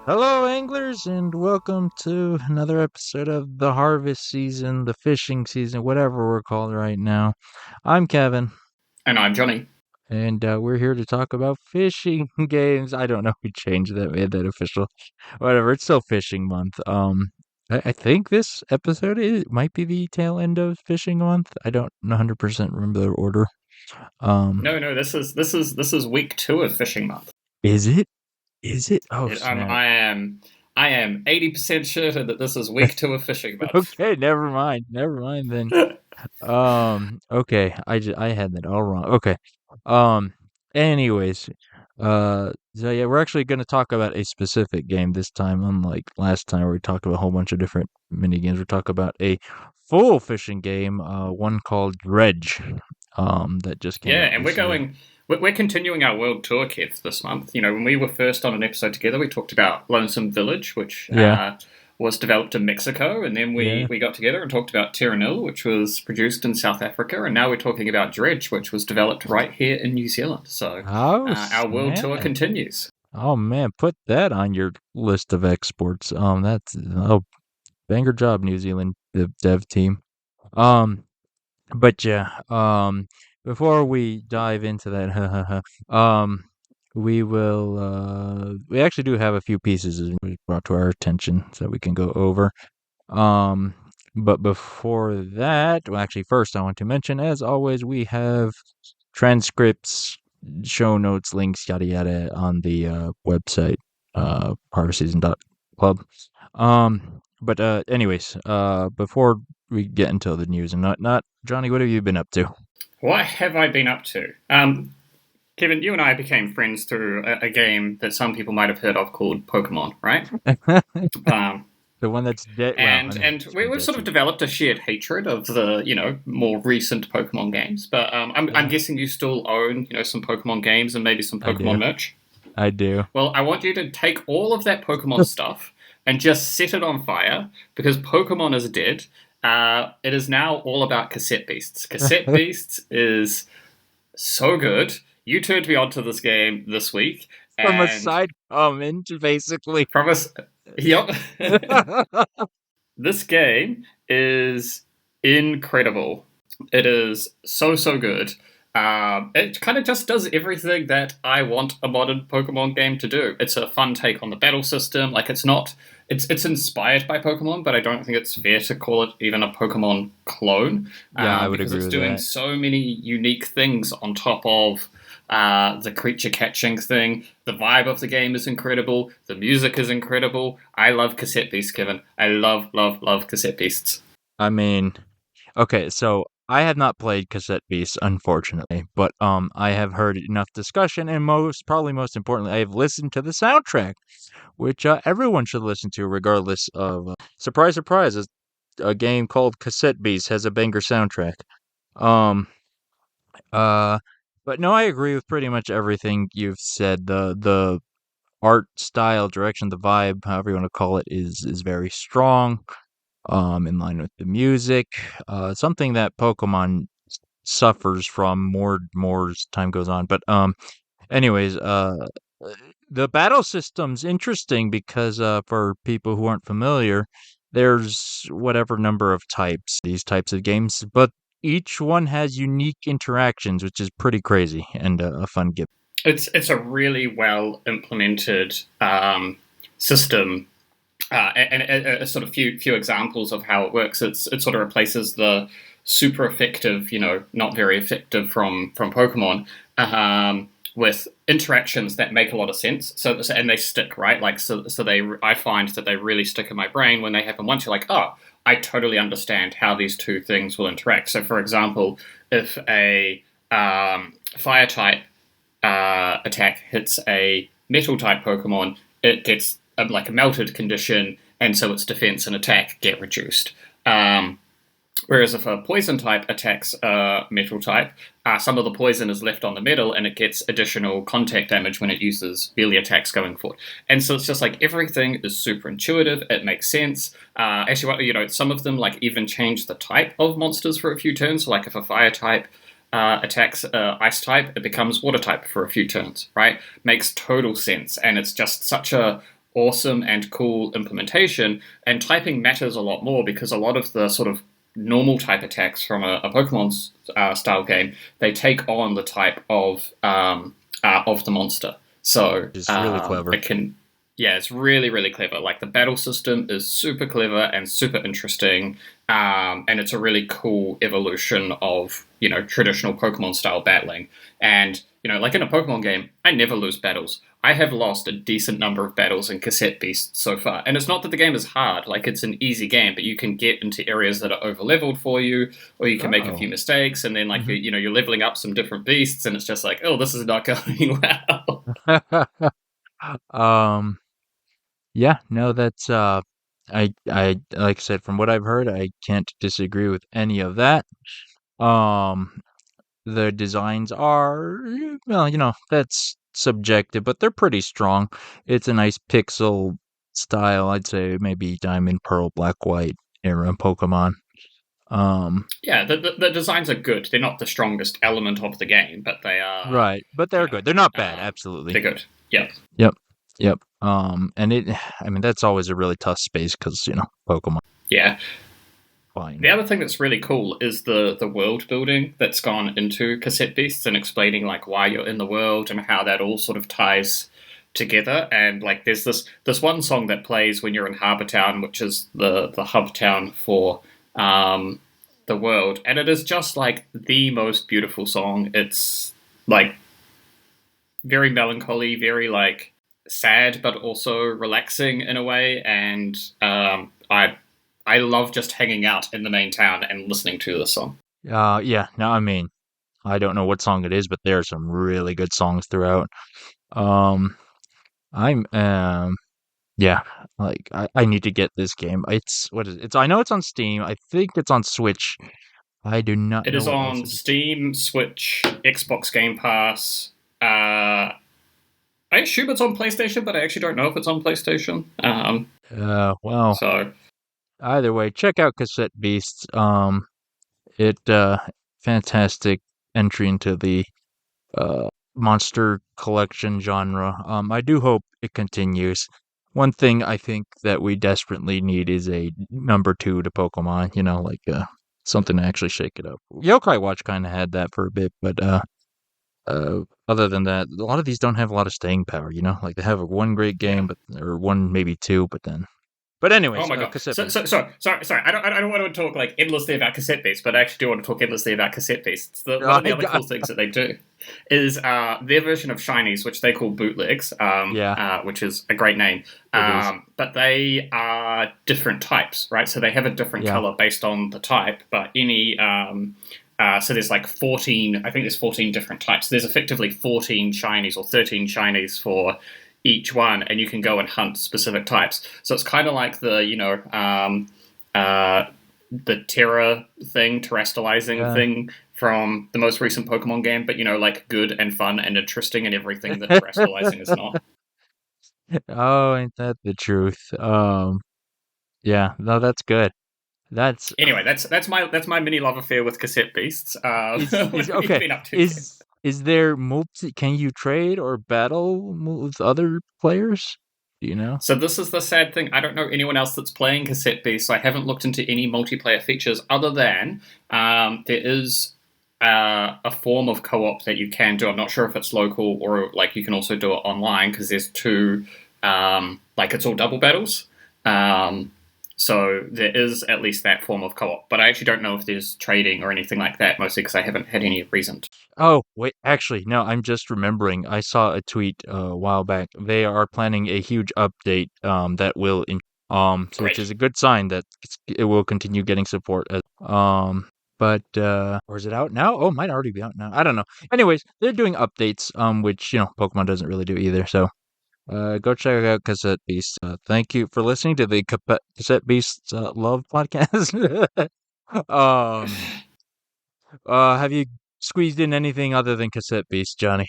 Hello, anglers, and welcome to another episode of the harvest season, the fishing season, whatever we're called right now. I'm Kevin, And I'm Johnny. and we're here to talk about fishing games. I don't know if we changed that, made that official. Whatever, it's still fishing month. I think this episode might be the tail end of fishing month. I don't 100% remember the order. Um, No, this is week 2 of fishing month. is it? Is it? Oh, It, I'm, snap. I am I am 80% certain that this is week 2 of fishing month. Okay, never mind. Never mind then. Okay, I had that all wrong. Okay. Um, anyways, so yeah, we're actually going to talk about a specific game this time, unlike last time where we talked about a whole bunch of different mini games. We're talking about a full fishing game, one called Dredge, that just came Yeah, out and we're this year. going we're continuing our world tour, Kev, this month. You know, when we were first on an episode together, we talked about Lonesome Village, which Yeah, was developed in Mexico, and then yeah. we got together and talked about Terranil, which was produced in South Africa, and now we're talking about Dredge, which was developed right here in New Zealand. So Oh, our world tour snap. continues. Oh man, put that on your list of exports. That's banger job, New Zealand dev team. Um, But yeah, before we dive into that, we actually do have a few pieces that was brought to our attention so we can go over. Um, but before that, well, actually, first I want to mention, as always, we have transcripts, show notes, links, yada yada, on the website, harvestseason.club. Anyways, before we get into the news and not Johnny, what have you been up to? What have I been up to? Kevin, you and I became friends through a game that some people might have heard of called Pokemon, right? Um, The one that's dead. Well, I and mean, and it's we, been we've dead sort of since. developed a shared hatred of the more recent Pokemon games. But I'm Yeah, guessing you still own some Pokemon games and maybe some I do. Pokemon merch. I do. Well, I want you to take all of that Pokemon stuff and just set it on fire because Pokemon is dead. It is now all about Cassette Beasts. Cassette Beasts is so good. You turned me on to this game this week, From a and side comment, basically. promise. Yep. This game is incredible. It is so good. It kind of just does everything that I want a modern Pokemon game to do. It's a fun take on the battle system. Like it's not. It's inspired by Pokemon, but I don't think it's fair to call it even a Pokemon clone Yeah, I would because agree it's with doing that. so many unique things on top of the creature catching thing. The vibe of the game is incredible. The music is incredible. I love cassette beasts, Kevin. I love cassette beasts. I mean, okay, so I have not played Cassette Beasts, unfortunately, but I have heard enough discussion, and probably most importantly, I have listened to the soundtrack, which everyone should listen to, regardless of. Surprise, surprise! A game called Cassette Beasts has a banger soundtrack. Um, uh, but no, I agree with pretty much everything you've said. The art style, direction, the vibe, however you want to call it, is very strong. In line with the music. Something that Pokemon suffers from more as time goes on. But anyways, the battle system's interesting because for people who aren't familiar, there's whatever number of types these types of games, but each one has unique interactions, which is pretty crazy and a fun gift. It's a really well implemented system. And a sort of few examples of how it works. It sort of replaces the super effective, not very effective from Pokemon, with interactions that make a lot of sense. And they stick, right? Like so they I find that they really stick in my brain when they happen once. You're like, oh, I totally understand how these two things will interact. So, for example, if a fire type attack hits a metal type Pokemon, it gets like a melted condition, and so its defense and attack get reduced. Whereas if a poison type attacks a metal type, some of the poison is left on the metal and it gets additional contact damage when it uses melee attacks going forward. And so it's just like everything is super intuitive, it makes sense. Actually, some of them like even change the type of monsters for a few turns. So like if a fire type attacks ice type, it becomes water type for a few turns, right? Makes total sense. And it's just such a awesome and cool implementation. And typing matters a lot more because a lot of the sort of normal type attacks from a Pokemon style game, they take on the type of the monster. So It's really clever. it can, yeah, it's really really clever. Like the battle system is super clever and super interesting, and it's a really cool evolution of traditional Pokemon style battling. And like in a Pokemon game, I never lose battles. I have lost a decent number of battles in Cassette Beast so far, and it's not that the game is hard. Like it's an easy game, but you can get into areas that are over leveled for you, or you can make a Oh. few mistakes, and then like Mhm. you're leveling up some different beasts, and it's just like, oh, this is not going well. um, yeah, no, that's I like I said, from what I've heard, I can't disagree with any of that. Um, the designs are, well, that's subjective, but they're pretty strong. It's a nice pixel style, I'd say maybe Diamond, Pearl, Black, White era Pokemon. Um, Yeah, the designs are good. They're not the strongest element of the game, but they are, right, but you they're know, good. They're not bad, absolutely. they're good. Yeah. Yep, yep. And I mean, that's always a really tough space because Pokemon. Yeah. Fine. The other thing that's really cool is the world building that's gone into Cassette Beasts and explaining like why you're in the world and how that all sort of ties together. And like there's this one song that plays when you're in Harbour Town, which is the hub town for um, the world, and it is just like the most beautiful song. It's like very melancholy, very like sad, but also relaxing in a way. And I love just hanging out in the main town and listening to this song. Yeah. No, I mean, I don't know what song it is, but there are some really good songs throughout. Um, I'm Yeah, like I need to get this game. It's what is it? It's I know it's on Steam. I think it's on Switch. I do not It know is what else on it is. Steam, Switch, Xbox Game Pass. I assume it's on PlayStation, but I actually don't know if it's on PlayStation. Well, So either way, check out Cassette Beasts. It fantastic entry into the monster collection genre. I do hope it continues. One thing I think that we desperately need is a number two to Pokemon. Like something to actually shake it up. Yokai Watch kind of had that for a bit, but other than that, a lot of these don't have a lot of staying power. Like they have one great yeah. game, or one maybe two, but then. But Oh anyways, my god. cassette So, based. so sorry. I don't want to talk like endlessly about cassette beasts, but I actually do want to talk endlessly about cassette beasts. One of the I other got, cool things that they do is their version of shinies, which they call bootlegs, yeah, which is a great name. it is. But they are different types, right? So they have a different Yeah, color based on the type. But any so there's like 14. I think there's 14 different types. There's effectively 14 shinies or 13 shinies for each one, and you can go and hunt specific types. So it's kind of like uh, the Terra thing, terrestrializing yeah. thing from the most recent Pokemon game, but like good and fun and interesting and everything that terrestrializing is not. Oh, ain't that the truth? Yeah, no, that's good. That's Anyway, that's my mini love affair with cassette beasts. What is have you okay. been up to, Ken? Is there multi? Can you trade or battle with other players? Do you know? So this is the sad thing. I don't know anyone else that's playing cassette beasts. So I haven't looked into any multiplayer features other than there is a form of co-op that you can do. I'm not sure if it's local or like you can also do it online because there's two like it's all double battles. Um, so there is at least that form of co-op, but I actually don't know if there's trading or anything like that. Mostly because I haven't had any reason to. Oh, wait, actually, no, I'm just remembering. I saw a tweet a while back. They are planning a huge update that will which is Great. a good sign that it will continue getting support but or is it out now? Oh, it might already be out now. I don't know. Anyways, they're doing updates which, Pokemon doesn't really do either. So, go check out Cassette Beast. Thank you for listening to the Cassette Beast Love podcast. um have you squeezed in anything other than Cassette Beast, Johnny?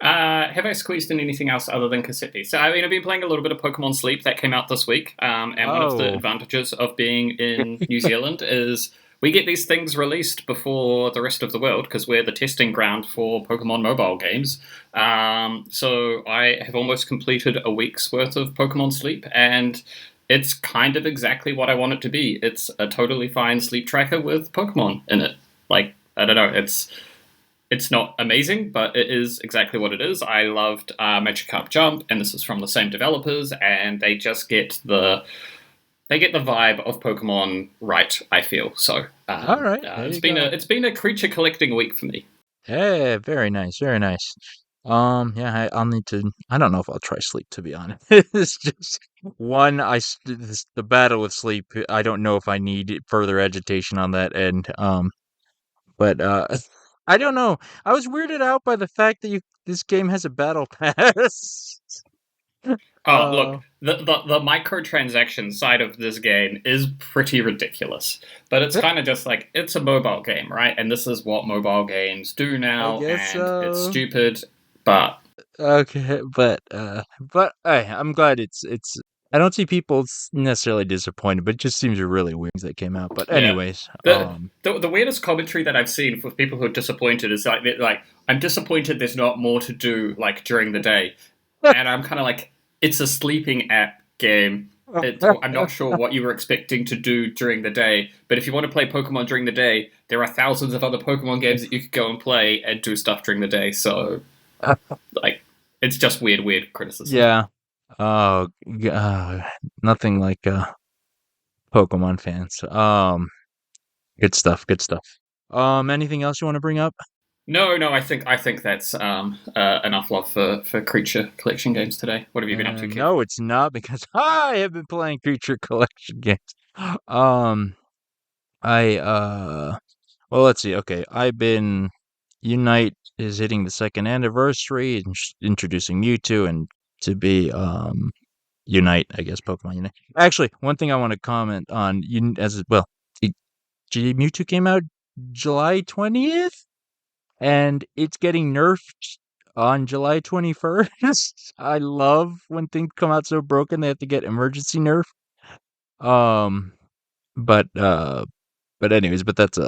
Have I squeezed in anything else other than cassette beasts? So, I mean, I've been playing a little bit of Pokemon Sleep that came out this week, and one of the Oh, advantages of being in New Zealand is we get these things released before the rest of the world because we're the testing ground for Pokemon mobile games. So I have almost completed a week's worth of Pokemon Sleep, and it's kind of exactly what I want it to be. It's a totally fine sleep tracker with Pokemon in it. Like, I don't know, it's not amazing, but it is exactly what it is. I loved Magikarp Jump, and this is from the same developers, and they just get the vibe of Pokemon right. I feel so. All right, there you go. It's been a creature collecting week for me. Hey, very nice, very nice. Yeah, I'll need to. I don't know if I'll try sleep, to be honest. It's just one. The battle with sleep. I don't know if I need further agitation on that end. But I don't know. I was weirded out by the fact that this game has a battle pass. Oh, look, uh, the microtransaction side of this game is pretty ridiculous. But it's kind of just like, it's a mobile game, right? And this is what mobile games do I now, guess and it's so. stupid, but Okay, but hey, I'm glad it's. I don't see people necessarily disappointed, but it just seems really weird that came out. But yeah. anyways, The weirdest commentary that I've seen for people who are disappointed is like I'm disappointed there's not more to do like during the day, and I'm kind of like, it's a sleeping app game. I'm not sure what you were expecting to do during the day, but if you want to play Pokemon during the day, there are thousands of other Pokemon games that you could go and play and do stuff during the day. So like, it's just weird criticism. yeah. Oh, nothing like Pokemon fans. Good stuff. Good stuff. Anything else you want to bring up? No, I think that's enough love for creature collection games today. What have you been up to, Kev? No, it's not because I have been playing creature collection games. Um, I well, let's see. Okay, I've been Unite is hitting the second anniversary and introducing Mewtwo and to be Unite, I guess Pokemon Unite. Actually, one thing I want to comment on as well, it, Mewtwo came out July 20th and it's getting nerfed on July 21st. I love when things come out so broken they have to get emergency nerf. Um, but anyways, but that's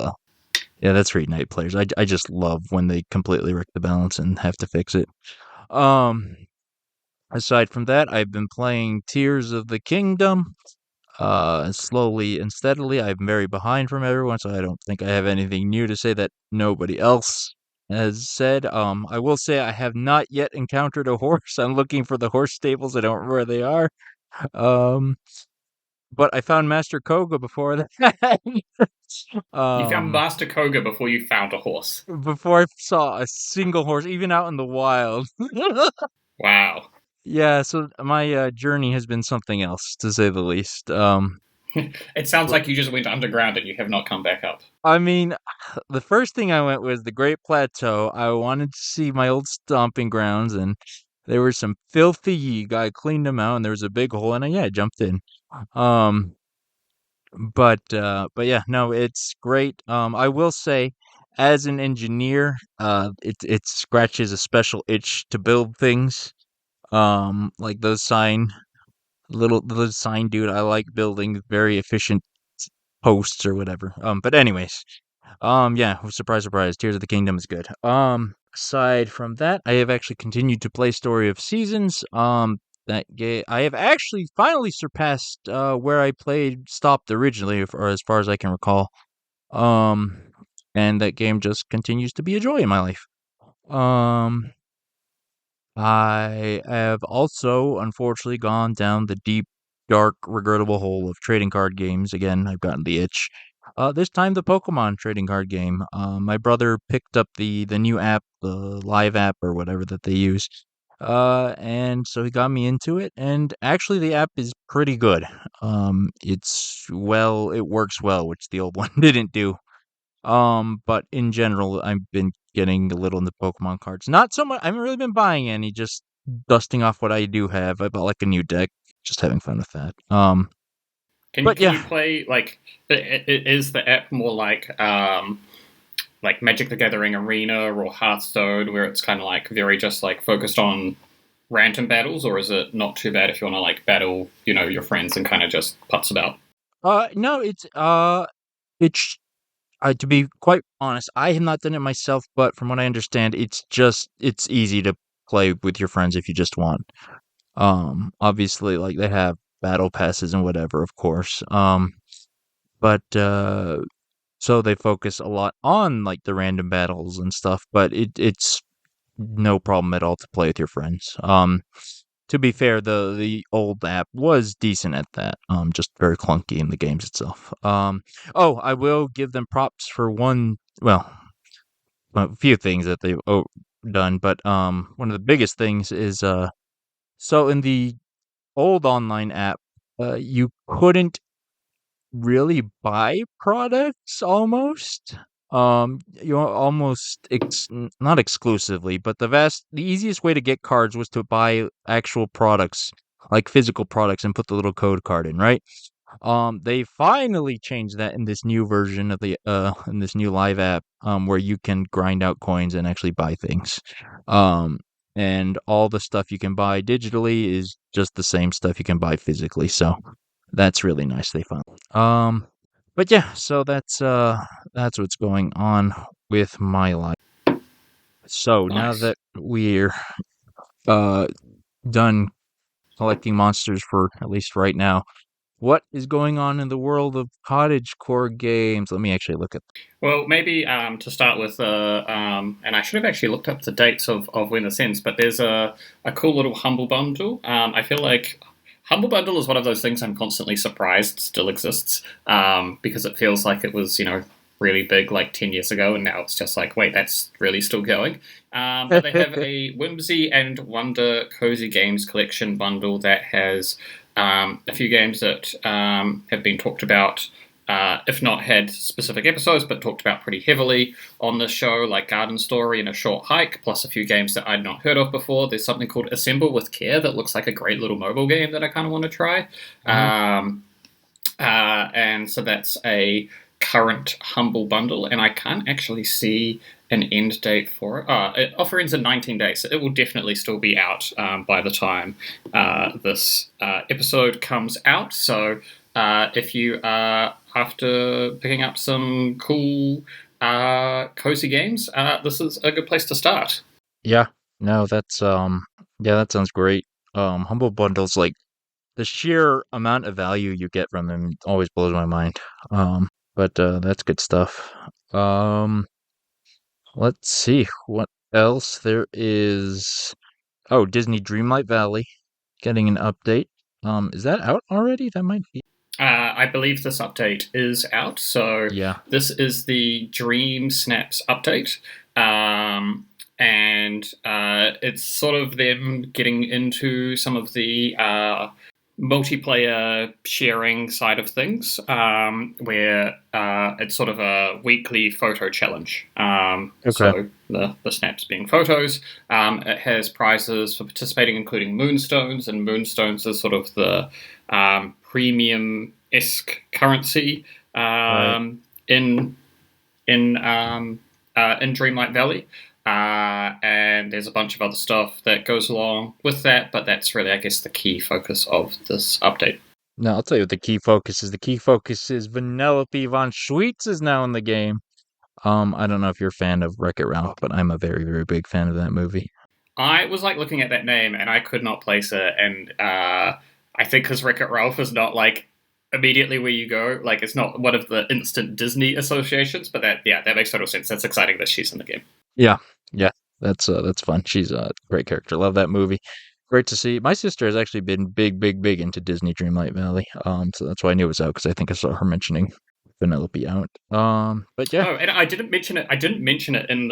yeah, that's for Ignite players. I just love when they completely wreck the balance and have to fix it. Um, aside from that, I've been playing Tears of the Kingdom. Slowly and steadily. I'm very behind from everyone, so I don't think I have anything new to say that nobody else has said. I will say I have not yet encountered a horse. I'm looking for the horse stables. I don't remember where they are. Um, but I found Master Koga before that. You found um, Master Koga before you found a horse. before I saw a single horse, even out in the wild. Wow. Yeah, so my journey has been something else, to say the least. It sounds like you just went underground and you have not come back up. I mean, the first thing I went was the Great Plateau. I wanted to see my old stomping grounds, and there were some filthy yeeg. I cleaned them out, and there was a big hole, and yeah, I jumped in. Um, but yeah, no, it's great. I will say, as an engineer, it scratches a special itch to build things. Like those sign dude. I like building very efficient posts or whatever. But anyways. Yeah, surprise, surprise. Tears of the Kingdom is good. Aside from that, I have actually continued to play Story of Seasons. That game, I have actually finally surpassed where I stopped originally, or as far as I can recall. Um, and that game just continues to be a joy in my life. Um, I have also, unfortunately, gone down the deep, dark, regrettable hole of trading card games. Again, I've gotten the itch. This time the Pokemon trading card game. My brother picked up the new app, the live app or whatever that they use. And so he got me into it. And actually, the app is pretty good. It works well, which the old one didn't do. But in general, I've been getting a little into Pokemon cards. Not so much. I haven't really been buying any. Just dusting off what I do have. I bought like a new deck. Just having fun with that. But Can yeah. you play like, is the app more like Magic the Gathering Arena or Hearthstone, where it's kind of like very just like focused on random battles, or is it not too bad if you want to like battle, your friends and kind of just putz about? No, it's To be quite honest, I have not done it myself, but from what I understand, it's easy to play with your friends if you just want. Obviously, like they have battle passes and whatever, of course. But so they focus a lot on like the random battles and stuff, but it's no problem at all to play with your friends. To be fair, the old app was decent at that. Just very clunky in the games itself. Oh, I will give them props for well, a few things that they've done, but one of the biggest things is so in the old online app, you couldn't really buy products almost. You almost not exclusively, but the easiest way to get cards was to buy actual products, like physical products, and put the little code card in, right? They finally changed that in this new version of the in this new live app, where you can grind out coins and actually buy things. Um, and all the stuff you can buy digitally is just the same stuff you can buy physically. So that's really nice. They found. But yeah, so that's what's going on with my life. So now Nice. that we're uh done collecting monsters for at least right now, what is going on in the world of cottage core games? Let me actually look at. Well, maybe to start with, and I should have actually looked up the dates of when this ends, but there's a cool little Humble Bundle. I feel like Humble Bundle is one of those things I'm constantly surprised still exists, because it feels like it was, really big like 10 years ago, and now it's just like, wait, that's really still going. But they have a Whimsy and Wonder Cozy Games collection bundle that has a few games that have been talked about, if not had specific episodes, but talked about pretty heavily on the show, like Garden Story and A Short Hike, plus a few games that I'd not heard of before. There's something called Assemble with Care that looks like a great little mobile game that I kind of want to try. Mhm. And so that's a current Humble Bundle, and I can't actually see an end date for it. It offer ends in 19 days, so it will definitely still be out by the time this episode comes out. So if you are after picking up some cool, cozy games, this is a good place to start. Yeah, no, yeah, that sounds great. Humble bundles, like the sheer amount of value you get from them always blows my mind. But that's good stuff. Um, let's see what else there is. Oh, Disney Dreamlight Valley getting an update. Is that out already? That might be. I believe this update is out. So Yeah. this is the Dream Snaps update. And it's sort of them getting into some of the multiplayer sharing side of things, where it's sort of a weekly photo challenge. Okay. So the snaps being photos. It has prizes for participating, including moonstones, and moonstones is sort of the premium-esque currency Right. in in Dreamlight Valley. And there's a bunch of other stuff that goes along with that, but that's really, I guess, the key focus of this update. No, I'll tell you what the key focus is. The key focus is Vanellope von Schweetz is now in the game. I don't know if you're a fan of Wreck-It Ralph, but I'm a very, very big fan of that movie. I was like looking at that name and I could not place it, and I think because Wreck-It Ralph is not like immediately where you go, like it's not one of the instant Disney associations, but that makes total sense. That's exciting that she's in the game. Yeah, yeah, that's fun. She's a great character. Love that movie. Great to see. My sister has actually been big, big, big into Disney Dreamlight Valley. So that's why I knew it was out because I think I saw her mentioning Vanellope out. But yeah, Oh, and I didn't mention it. I didn't mention it in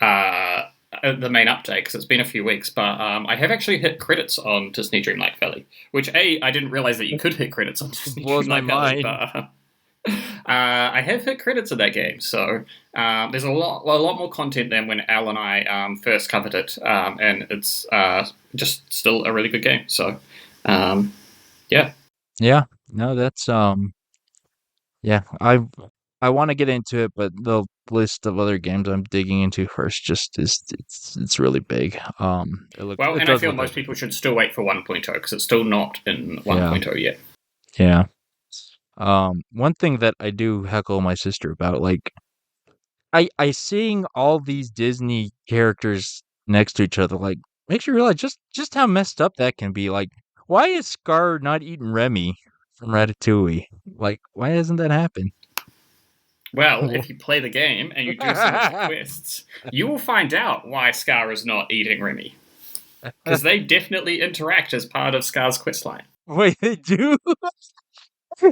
uh, the main update because it's been a few weeks. But I have actually hit credits on Disney Dreamlight Valley, which I didn't realize that you could hit credits on Disney blows my Dreamlight Valley, mind. but I have hit credits of that game. So there's a lot more content than when Al and I first covered it, and it's just still a really good game. So yeah. Yeah, no, that's yeah. I want to get into it, but the list of other games I'm digging into first just is it's really big. Well, It and I does feel look most like people should still wait for 1.0 because it's still not in yeah, 1.0 yet. yeah. One thing that I do heckle my sister about, like, I seeing all these Disney characters next to each other, like, makes you realize just how messed up that can be. Like, why is Scar not eating Remy from Ratatouille? Like, why hasn't that happened? Well, if you play the game and you do some of the quests, you will find out why Scar is not eating Remy. Because they definitely interact as part of Scar's questline. Wait, they do?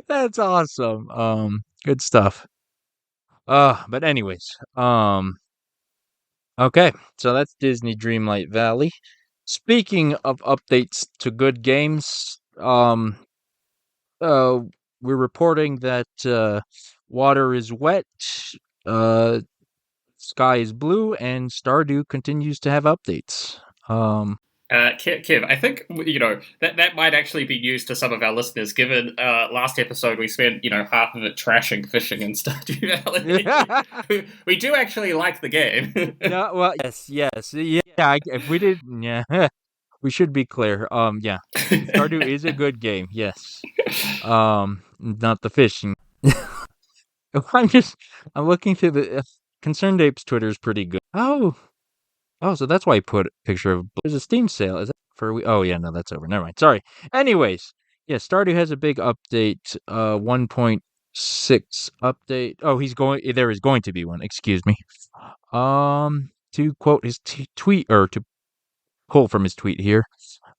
That's awesome. Good stuff. But anyways, okay, so that's Disney Dreamlight Valley. Speaking of updates to good games, uh, we're reporting that water is wet, uh, sky is blue, and Stardew continues to have updates. Kev, I think that might actually be news to some of our listeners. Given last episode we spent half of it trashing fishing in Stardew Valley, we do actually like the game. No, well, yes, yeah. If we did, yeah, we should be clear. Yeah, Stardew is a good game. Yes. Not the fishing. I'm looking through the Concerned Apes Twitter is pretty good. Oh, so that's why I put a picture of. There's a Steam sale. Is that for we? Oh yeah, no, that's over. Never mind. Sorry. Anyways, yeah, Stardew has a big update. 1.6 update. Oh, there is going to be one. Excuse me. To quote his tweet or to pull from his tweet here.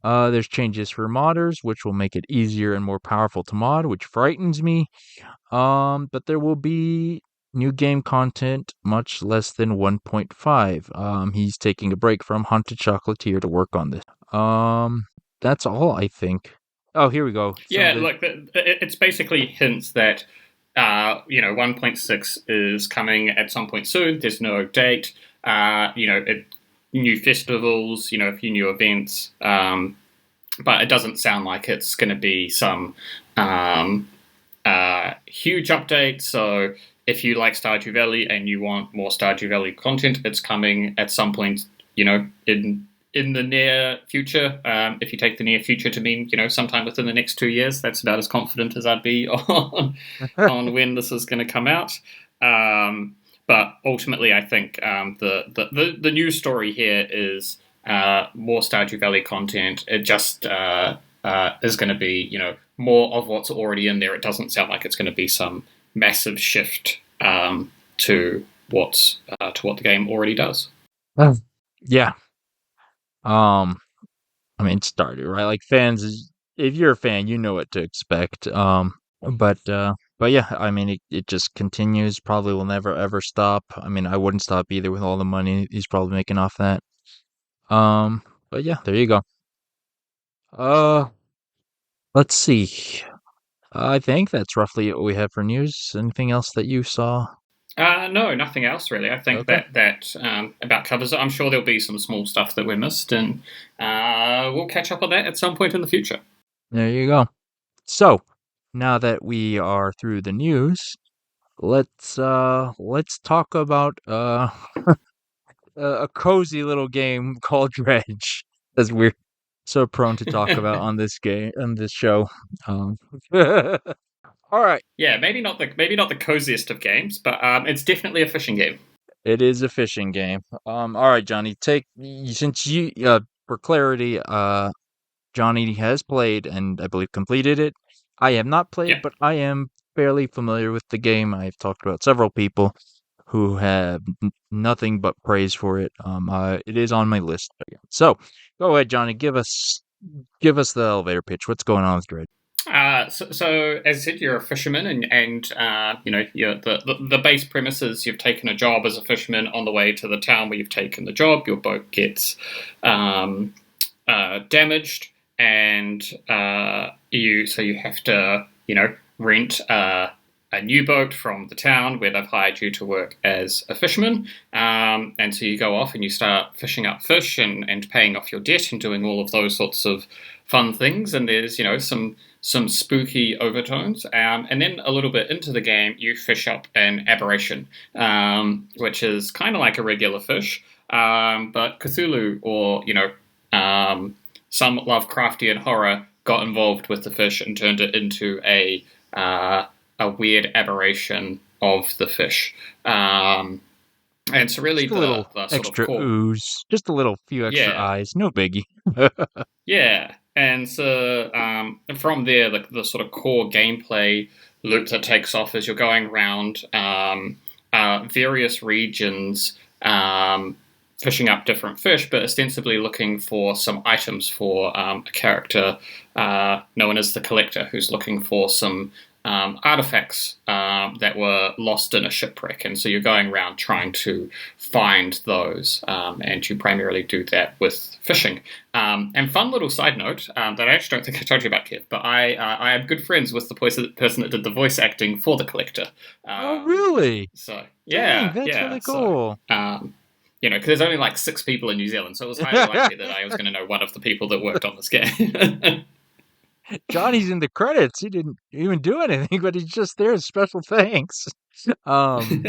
There's changes for modders, which will make it easier and more powerful to mod, which frightens me. But there will be new game content, much less than 1.5. He's taking a break from Haunted Chocolatier to work on this. That's all, I think. Oh, here we go. Yeah, look, it's basically hints that 1.6 is coming at some point soon. There's no date. New festivals, a few new events. But it doesn't sound like it's going to be some huge update. So if you like Stardew Valley and you want more Stardew Valley content, it's coming at some point, in the near future. If you take the near future to mean, sometime within the next 2 years, that's about as confident as I'd be on when this is going to come out. But ultimately, I think the news story here is more Stardew Valley content. It just is going to be, more of what's already in there. It doesn't sound like it's going to be some massive shift to what the game already does. Yeah. I mean, Stardew, right? Like fans, if you're a fan, you know what to expect. But yeah, I mean, it just continues. Probably will never ever stop. I mean, I wouldn't stop either with all the money he's probably making off that. But yeah, there you go. Uh, let's see. I think that's roughly what we have for news. Anything else that you saw? No, nothing else really. I think Okay, that about covers it. I'm sure there'll be some small stuff that we missed, and we'll catch up on that at some point in the future. there you go. So now that we are through the news, let's talk about a cozy little game called Dredge, as we're so prone to talk about on this show. All right, Yeah, maybe not the coziest of games, but it's definitely a fishing game. it is a fishing game. All right, Johnny, since you for clarity, Johnny has played and I believe completed it. I have not played, Yeah. but I am fairly familiar with the game. I've talked about several people who have nothing but praise for it. It is on my list. So, go ahead, Johnny. Give us the elevator pitch. What's going on with Dredge? So as I said, you're a fisherman, and the base premise is you've taken a job as a fisherman. On the way to the town where you've taken the job, your boat gets damaged, and you have to rent a new boat from the town where they've hired you to work as a fisherman. And so you go off and you start fishing up fish and paying off your debt and doing all of those sorts of fun things. And there's some spooky overtones. And then a little bit into the game, you fish up an aberration, which is kind of like a regular fish, but Cthulhu or some Lovecraftian horror got involved with the fish and turned it into a a weird aberration of the fish. And so really Just a little the sort of extra core, ooze, just a little few extra yeah, eyes, no biggie. yeah. And so from there, the sort of core gameplay loop that takes off is you're going around various regions, fishing up different fish, but ostensibly looking for some items for a character known as the Collector, who's looking for some artifacts that were lost in a shipwreck. And so you're going around trying to find those, and you primarily do that with fishing. And fun little side note that I actually don't think I told you about, Kev, but I am good friends with the person that did the voice acting for the Collector. Oh, Um, really? so Dang, yeah, that's yeah. really So cool. because there's only like 6 people in New Zealand, so it was highly likely that I was going to know one of the people that worked on this game. Johnny's in the credits. He didn't even do anything, but he's just there as special thanks. Um,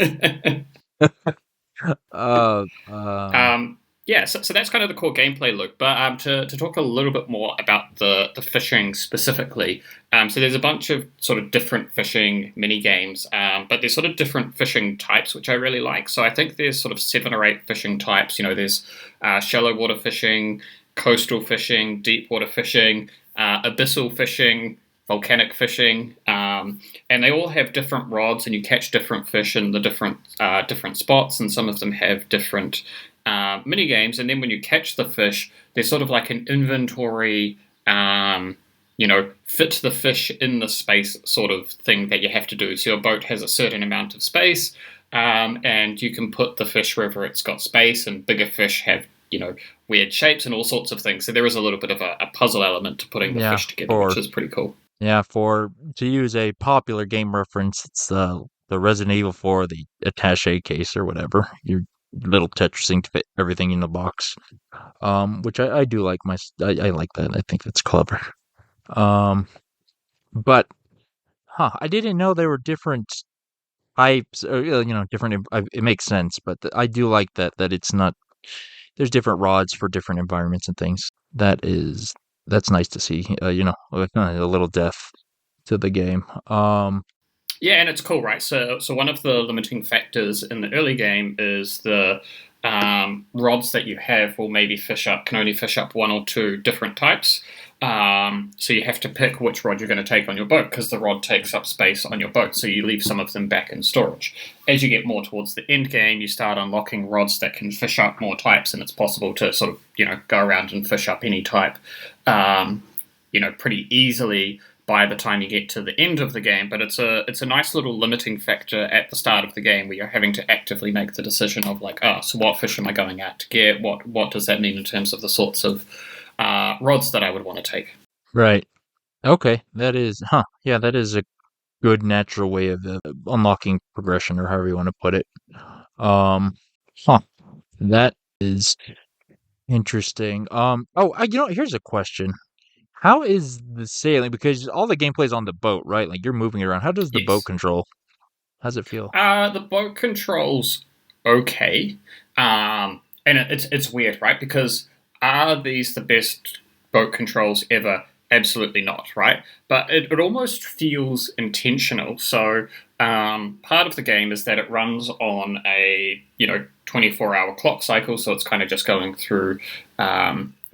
uh, um, Um, yeah, so that's kind of the core gameplay loop. But to talk a little bit more about the fishing specifically, so there's a bunch of sort of different fishing mini games, but there's sort of different fishing types which I really like. So I think there's sort of 7 or 8 fishing types. There's shallow water fishing, coastal fishing, deep water fishing, abyssal fishing, volcanic fishing, and they all have different rods, and you catch different fish in the different spots, and some of them have different mini games. And then when you catch the fish, there's sort of like an inventory, fit the fish in the space sort of thing that you have to do. So your boat has a certain amount of space, and you can put the fish wherever it's got space, and bigger fish have weird shapes and all sorts of things. So there is a little bit of a puzzle element to putting the yeah, fish together, which for is pretty cool. for to use a popular game reference, it's the Resident Evil 4, the attaché case or whatever. Your little Tetrising to fit everything in the box. Which I do like I like that. I think that's clever. Um, but I didn't know there were different types, or different. It makes sense, but I do like that it's not. There's different rods for different environments and things. That's nice to see. A little depth to the game. Yeah, and it's cool, right? So one of the limiting factors in the early game is the rods that you have will maybe can only fish up 1 or 2 different types. So you have to pick which rod you're going to take on your boat, because the rod takes up space on your boat. So you leave some of them back in storage. As you get more towards the end game, you start unlocking rods that can fish up more types, and it's possible to sort of go around and fish up any type, pretty easily by the time you get to the end of the game. But it's a nice little limiting factor at the start of the game, where you're having to actively make the decision of like, so what fish am I going out to get? What does that mean in terms of the sorts of rods that I would want to take? Right. Okay. Yeah, that is a good natural way of unlocking progression, or however you want to put it. Um, huh. That is interesting. Here's a question. How is the sailing? Because all the gameplay is on the boat, right? Like you're moving around. How does the boat Yes. control? How's it feel? The boat controls okay, and it's weird, right? Because are these the best boat controls ever? Absolutely not, right? But it almost feels intentional. So part of the game is that it runs on a 24-hour clock cycle, so it's kind of just going through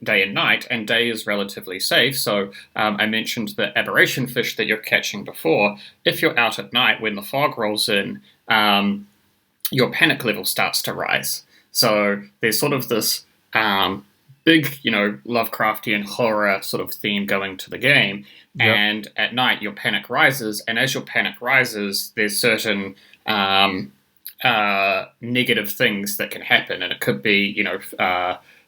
day and night, and day is relatively safe. So I mentioned the aberration fish that you're catching before. If you're out at night when the fog rolls in, your panic level starts to rise. So there's sort of this big, Lovecraftian horror sort of theme going to the game. Yep. And at night, your panic rises. And as your panic rises, there's certain negative things that can happen. And it could be,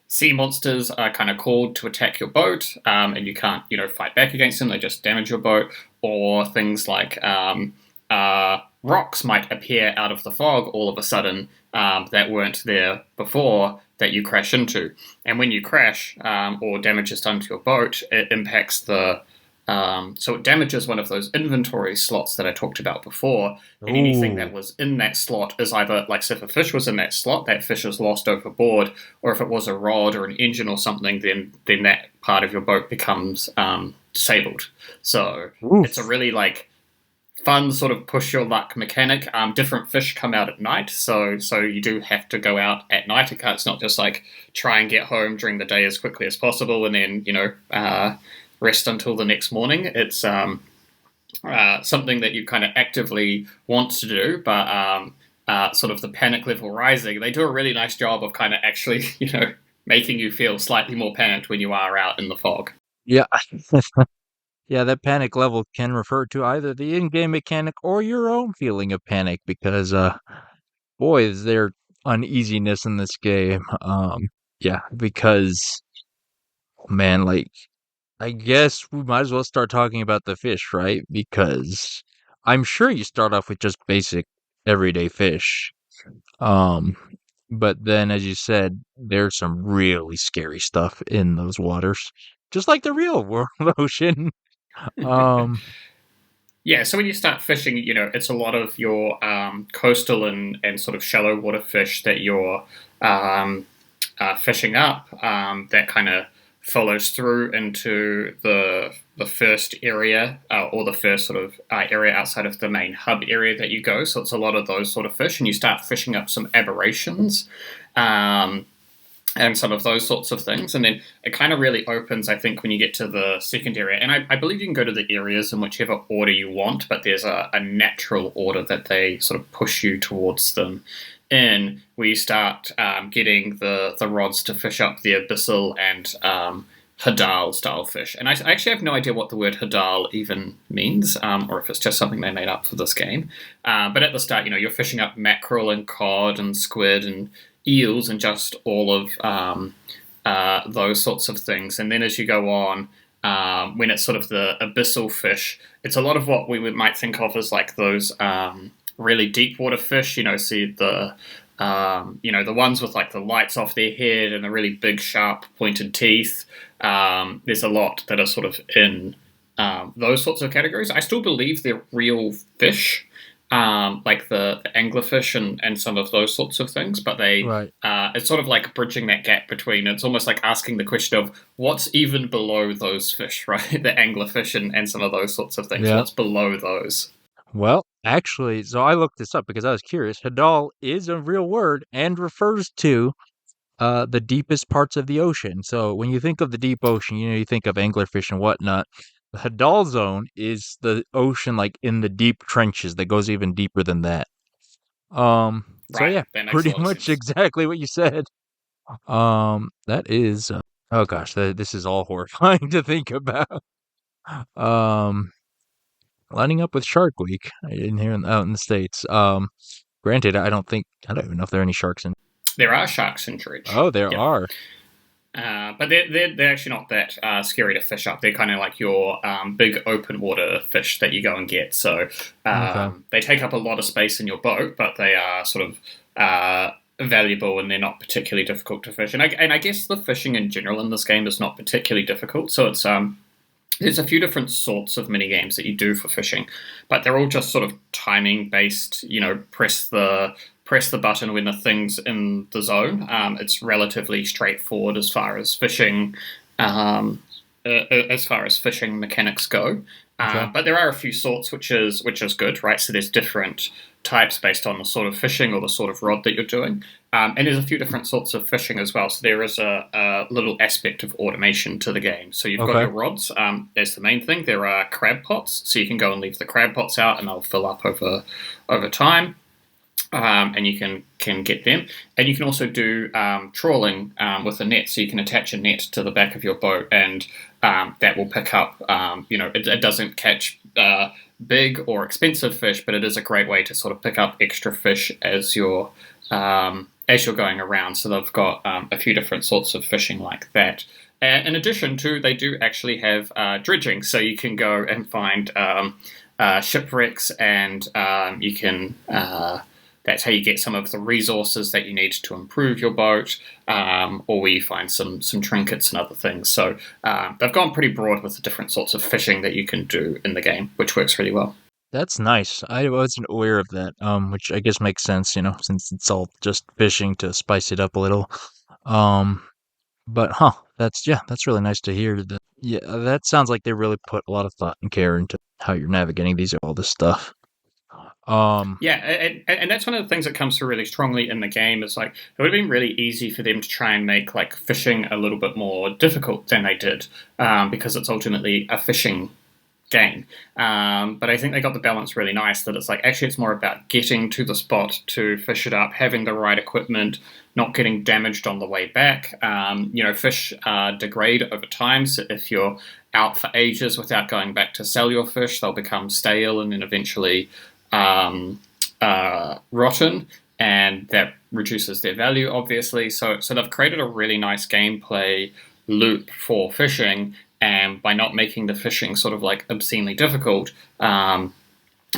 sea monsters are kind of called to attack your boat, and you can't, fight back against them. They just damage your boat. Or things like rocks might appear out of the fog all of a sudden that weren't there before, that you crash into. And when you crash or damage is done to your boat, it impacts so it damages one of those inventory slots that I talked about before, and anything Ooh. that was in that slot is either, like, so if a fish was in that slot, that fish is lost overboard, or if it was a rod or an engine or something, then that part of your boat becomes disabled. So it's a Oof. really, like, fun sort of push your luck mechanic. Different fish come out at night, so you do have to go out at night. It's not just like try and get home during the day as quickly as possible and then rest until the next morning. It's something that you kind of actively want to do, but sort of the panic level rising. They do a really nice job of kind of actually making you feel slightly more panicked when you are out in the fog. Yeah. Yeah, that panic level can refer to either the in-game mechanic or your own feeling of panic because, boy, is there uneasiness in this game. Yeah, because, man, like, I guess we might as well start talking about the fish, right? Because I'm sure you start off with just basic everyday fish. Um, but then, as you said, there's some really scary stuff in those waters, just like the real world ocean. Um, Yeah, so when you start fishing, it's a lot of your coastal and sort of shallow water fish that you're um, fishing up. That kind of follows through into the first area or the first sort of area outside of the main hub area that you go. So it's a lot of those sort of fish, and you start fishing up some aberrations. Um, and some of those sorts of things. And then it kind of really opens, I think, when you get to the second area. And I believe you can go to the areas in whichever order you want, but there's a natural order that they sort of push you towards them in, where you start getting the rods to fish up the abyssal and hadal style fish. And I actually have no idea what the word hadal even means, or if it's just something they made up for this game. But at the start, you're fishing up mackerel and cod and squid and eels and just all of those sorts of things. And then as you go on, when it's sort of the abyssal fish, it's a lot of what we might think of as like those really deep water fish. See the ones with like the lights off their head and the really big, sharp, pointed teeth. There's a lot that are sort of in those sorts of categories. I still believe they're real fish, like the anglerfish and some of those sorts of things, but right. it's sort of like bridging that gap between. It's almost like asking the question of what's even below those fish, right? The anglerfish and some of those sorts of things. Yeah. What's below those? Well, actually, so I looked this up because I was curious. Hadal is a real word and refers to the deepest parts of the ocean. So when you think of the deep ocean, you think of anglerfish and whatnot. The Hadal zone is the ocean like in the deep trenches that goes even deeper than that. So Right, yeah, that makes a pretty lot of much sense. exactly what you said. That is oh gosh, this is all horrifying to think about. Um, Lining up with Shark Week in here out in the States. Granted, I don't even know if there are any sharks in. There are sharks in Dredge. Oh, there Yep. are. But they're actually not that scary to fish up. They're kind of like your big open water fish that you go and get. So Okay. they take up a lot of space in your boat, but they are sort of valuable and they're not particularly difficult to fish. And I guess the fishing in general in this game is not particularly difficult. So it's there's a few different sorts of mini games that you do for fishing, but they're all just sort of timing based. Press the button when the thing's in the zone. It's relatively straightforward as far as fishing mechanics go. Okay. But there are a few sorts, which is good, right? So there's different types based on the sort of fishing or the sort of rod that you're doing. And there's a few different sorts of fishing as well. So there is a little aspect of automation to the game. So you've got Okay. your rods. That's the main thing. There are crab pots, so you can go and leave the crab pots out, and they'll fill up over time. And you can get them, and you can also do trawling with a net. So you can attach a net to the back of your boat, and that will pick up. It doesn't catch big or expensive fish, but it is a great way to sort of pick up extra fish as you're going around. So they've got a few different sorts of fishing like that. And in addition to, they do actually have dredging, so you can go and find shipwrecks, and you can. That's how you get some of the resources that you need to improve your boat, or where you find some trinkets and other things. So they've gone pretty broad with the different sorts of fishing that you can do in the game, which works really well. That's nice. I wasn't aware of that. Which I guess makes sense, since it's all just fishing to spice it up a little. Um, but that's really nice to hear that. Yeah, that sounds like they really put a lot of thought and care into how you're navigating all this stuff. Um, Yeah, and that's one of the things that comes through really strongly in the game. Is like it would have been really easy for them to try and make like fishing a little bit more difficult than they did, because it's ultimately a fishing game. But I think they got the balance really nice. That it's like actually it's more about getting to the spot to fish it up, having the right equipment, not getting damaged on the way back. Fish degrade over time. So if you're out for ages without going back to sell your fish, they'll become stale and then eventually rotten, and that reduces their value, obviously. So they've created a really nice gameplay loop for fishing, and by not making the fishing sort of like obscenely difficult,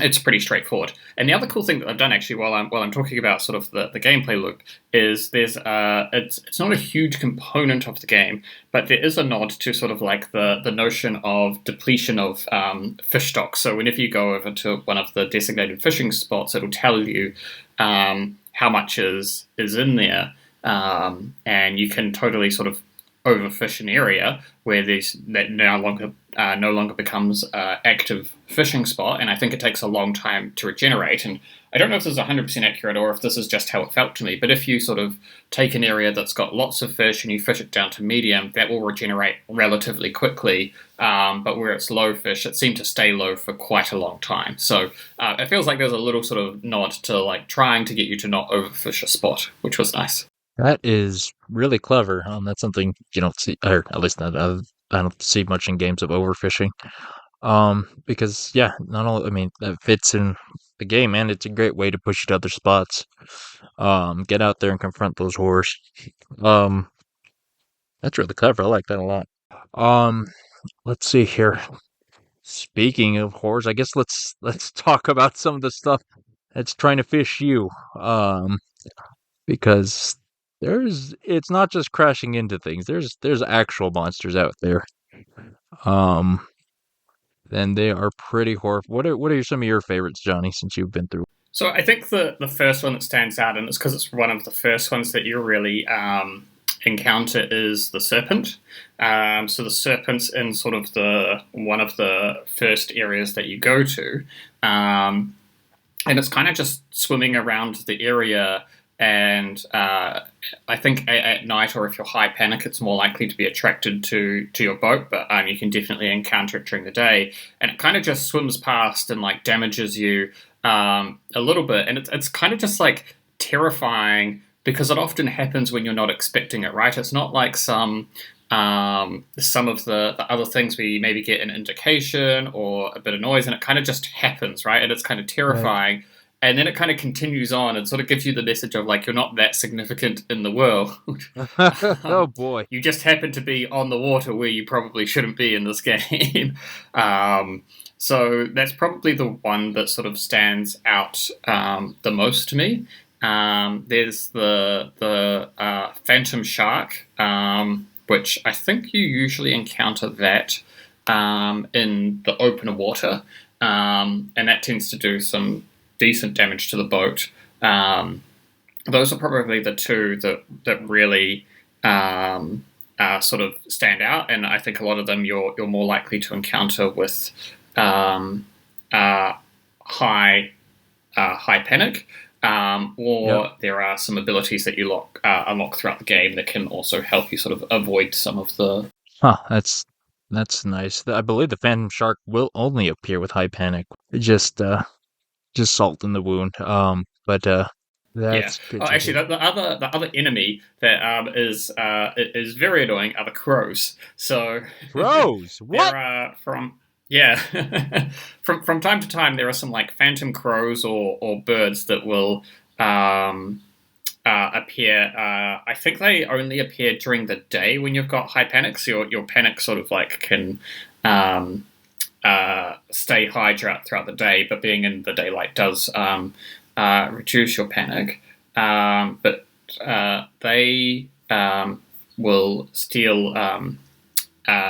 it's pretty straightforward. And the other cool thing that I've done actually while I'm talking about sort of the gameplay loop is there's it's not a huge component of the game, but there is a nod to sort of like the notion of depletion of fish stock. So whenever you go over to one of the designated fishing spots, it'll tell you how much is in there, and you can totally sort of overfish an area where that no longer becomes active fishing spot, and I think it takes a long time to regenerate. And I don't know if this is 100% accurate or if this is just how it felt to me, but if you sort of take an area that's got lots of fish and you fish it down to medium, that will regenerate relatively quickly, but where it's low fish, it seemed to stay low for quite a long time. So it feels like there's a little sort of nod to like trying to get you to not overfish a spot, which was nice. that is really clever. That's something you don't see, or at least not, I don't see much in games of overfishing. Because yeah, not only I mean that fits in the game, and it's a great way to push you to other spots. Get out there and confront those horrors. Um, that's really clever. I like that a lot. Um, let's see here. Speaking of horrors, I guess let's talk about some of the stuff that's trying to fish you. Because it's not just crashing into things. There's actual monsters out there. Um, and they are pretty horrible. What are some of your favorites, Johnny? Since you've been through. So I think the first one that stands out, and it's because it's one of the first ones that you really encounter, is the serpent. So the serpent's in sort of the one of the first areas that you go to, and it's kind of just swimming around the area. And I think at night, or if you're high panic, it's more likely to be attracted to your boat. But you can definitely encounter it during the day, and it kind of just swims past and like damages you a little bit. And it's kind of just like terrifying because it often happens when you're not expecting it. Right? It's not like some of the other things where you maybe get an indication or a bit of noise, and it kind of just happens, right? And it's kind of terrifying. Right. And then it kind of continues on and sort of gives you the message of like you're not that significant in the world. Oh boy! You just happen to be on the water where you probably shouldn't be in this game. So that's probably the one that sort of stands out the most to me. There's the phantom shark, which I think you usually encounter that in the open water, and that tends to do some decent damage to the boat. Those are probably the two that really sort of stand out, and I think a lot of them you're more likely to encounter with high panic, or Yep. there are some abilities that you unlock throughout the game that can also help you sort of avoid some of the. Huh. That's nice. I believe the phantom shark will only appear with high panic. Just salt in the wound. But Yeah. that's good Oh, to actually, hear. the other enemy that is very annoying are the crows. So Crows. What? there are yeah from time to time there are some like phantom crows or birds that will appear. I think they only appear during the day when you've got high panic. So your panic sort of like can stay high throughout the day, but being in the daylight does reduce your panic. But they will steal.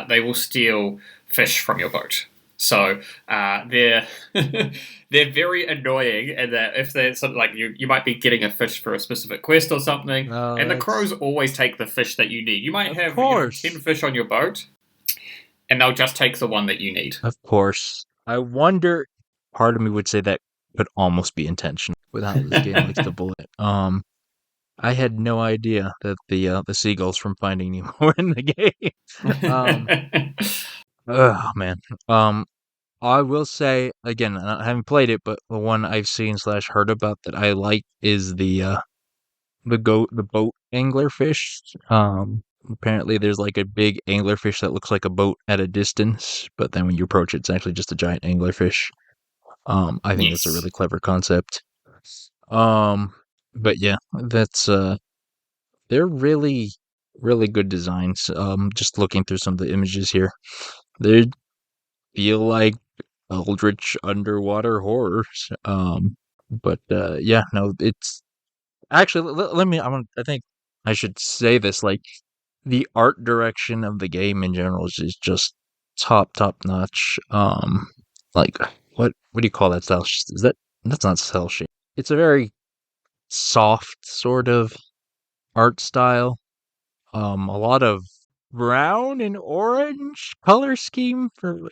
They will steal fish from your boat. So they're they're very annoying, and that if they're sort of like you might be getting a fish for a specific quest or something, Oh, and the that's crows always take the fish that you need. You might of have course, 10 fish on your boat, and they'll just take the one that you need. of course. I wonder. Part of me would say that could almost be intentional with how this game likes to bullet. I had no idea that the seagulls from Finding Nemo were in the game. um, oh man. Um, I will say again, I haven't played it, but the one I've seen slash heard about that I like is the boat anglerfish. Apparently there's like a big anglerfish that looks like a boat at a distance, but then when you approach it, it's actually just a giant anglerfish. I think that's a Yes. really clever concept. Um, but yeah, that's they're really really good designs. Just looking through some of the images here, they feel like eldritch underwater horrors. But yeah, no, it's actually let me. I think I should say this. Like the art direction of the game in general is just top notch. Like what do you call that style? Is that's not cell shade? It's a very soft sort of art style. A lot of brown and orange color scheme for